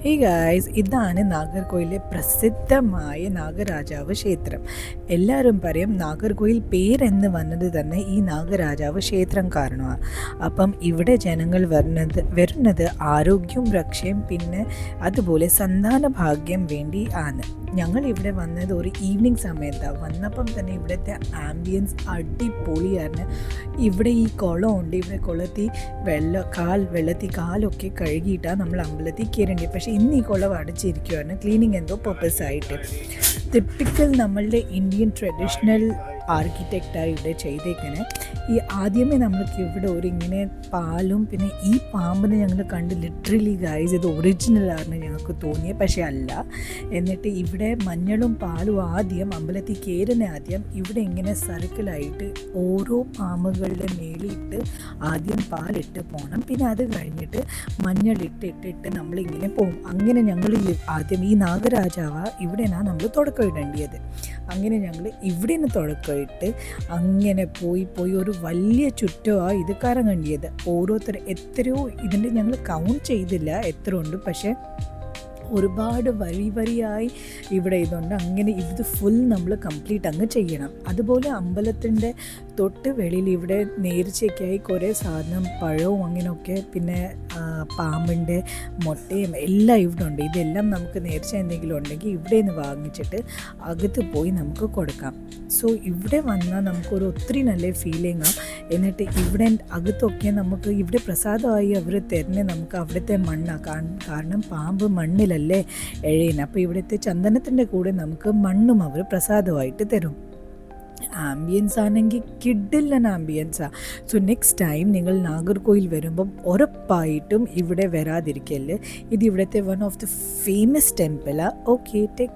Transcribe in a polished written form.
ഈ ഗായ്സ് ഇതാണ് നാഗർകോയിലെ പ്രസിദ്ധമായ നാഗരാജാവ് ക്ഷേത്രം. എല്ലാവരും പറയും നാഗർകോയിൽ പേരെന്ന് വന്നത് തന്നെ ഈ നാഗരാജാവ് ക്ഷേത്രം കാരണമാണ്. അപ്പം ഇവിടെ ജനങ്ങൾ വരുന്നത് ആരോഗ്യവും രക്ഷയും പിന്നെ അതുപോലെ സന്താന ഭാഗ്യം വേണ്ടി ആണ്. ഞങ്ങൾ ഇവിടെ വന്നത് ഒരു ഈവനിങ് സമയത്താണ്. വന്നപ്പം തന്നെ ഇവിടുത്തെ ആംബിയൻസ് അടിപൊളിയാണ്. ഇവിടെ ഈ കുളമുണ്ട്. ഇവിടെ കുളത്തിൽ വെള്ളത്തിൽ കാലൊക്കെ കഴുകിയിട്ടാണ് നമ്മൾ അമ്പലത്തിൽ കയറേണ്ടത്. പക്ഷേ ഇന്ന് ഈ കുളം അടച്ചിരിക്കുകയാണ്, ക്ലീനിങ് എന്തോ പർപ്പസ് ആയിട്ട്. ടിപ്പിക്കൽ നമ്മളുടെ ഇന്ത്യൻ ട്രഡീഷണൽ ആർക്കിടെക്റ്റായി ഇവിടെ ചെയ്തേക്കണേ. ഈ ആദ്യമേ നമ്മൾക്ക് ഇവിടെ ഇങ്ങനെ പാലും പിന്നെ ഈ പാമ്പിനെ ഞങ്ങൾ കണ്ട് ലിറ്ററലി ഗൈസ് ഇത് ഒറിജിനലാണ് ഞങ്ങൾക്ക് തോന്നിയത്, പക്ഷേ അല്ല. എന്നിട്ട് ഇവിടെ മഞ്ഞളും പാലും ആദ്യം അമ്പലത്തിൽ കയറുന്ന ആദ്യം ഇവിടെ ഇങ്ങനെ സർക്കിളായിട്ട് ഓരോ പാമ്പുകളുടെ മേലിട്ട് ആദ്യം പാലിട്ട് പോകണം. പിന്നെ അത് കഴിഞ്ഞിട്ട് മഞ്ഞളിട്ടിട്ട് നമ്മളിങ്ങനെ പോകും. അങ്ങനെ ഞങ്ങൾ ആദ്യം ഈ നാഗരാജാവ ഇവിടെയാണ് നമ്മൾ തുടക്കം ഇടേണ്ടത്. അങ്ങനെ ഞങ്ങൾ ഇവിടെ നിന്ന് തുടക്കമിട്ട് അങ്ങനെ പോയി ഒരു വലിയ ചുറ്റമാണ് ഇത് കറങ്ങേണ്ടിയത്. ഓരോരുത്തർ എത്രയോ ഇതിൻ്റെ ഞങ്ങൾ കൗണ്ട് ചെയ്തില്ല എത്ര ഉണ്ട്, പക്ഷേ ഒരുപാട് വരിയായി ഇവിടെ ഇതുണ്ട്. അങ്ങനെ ഇത് ഫുൾ നമ്മൾ കംപ്ലീറ്റ് അങ്ങ് ചെയ്യണം. അതുപോലെ അമ്പലത്തിൻ്റെ തൊട്ട് വെളിയിൽ ഇവിടെ നേർച്ചയ്ക്കായി കുറേ സാധനം പഴവും അങ്ങനെയൊക്കെ പിന്നെ പാമ്പിൻ്റെ മുട്ടയും എല്ലാം ഇവിടെ ഉണ്ട്. ഇതെല്ലാം നമുക്ക് നേർച്ച എന്തെങ്കിലും ഉണ്ടെങ്കിൽ ഇവിടെ നിന്ന് വാങ്ങിച്ചിട്ട് അകത്ത് പോയി നമുക്ക് കൊടുക്കാം. സോ ഇവിടെ വന്നാൽ നമുക്കൊരു ഒത്തിരി നല്ല ഫീലിംഗാണ്. എന്നിട്ട് ഇവിടെ അകത്തൊക്കെ നമുക്ക് ഇവിടെ പ്രസാദമായി അവർ തരുന്നത് നമുക്ക് അവിടുത്തെ മണ്ണാണ്. കാരണം പാമ്പ് മണ്ണിലല്ലേ എഴയുന്നത്. അപ്പോൾ ഇവിടുത്തെ ചന്ദനത്തിൻ്റെ കൂടെ നമുക്ക് മണ്ണും അവർ പ്രസാദമായിട്ട് തരും. ആംബിയൻസ് ആണെങ്കിൽ കിഡിലൻ ആംബിയൻസാണ്. സോ നെക്സ്റ്റ് ടൈം നിങ്ങൾ നാഗർകോയിൽ വരുമ്പം ഉറപ്പായിട്ടും ഇവിടെ വരാതിരിക്കല്ലേ. ഇത് ഇവിടുത്തെ വൺ ഓഫ് ദി ഫേമസ് ടെമ്പിളാണ്. Okay, take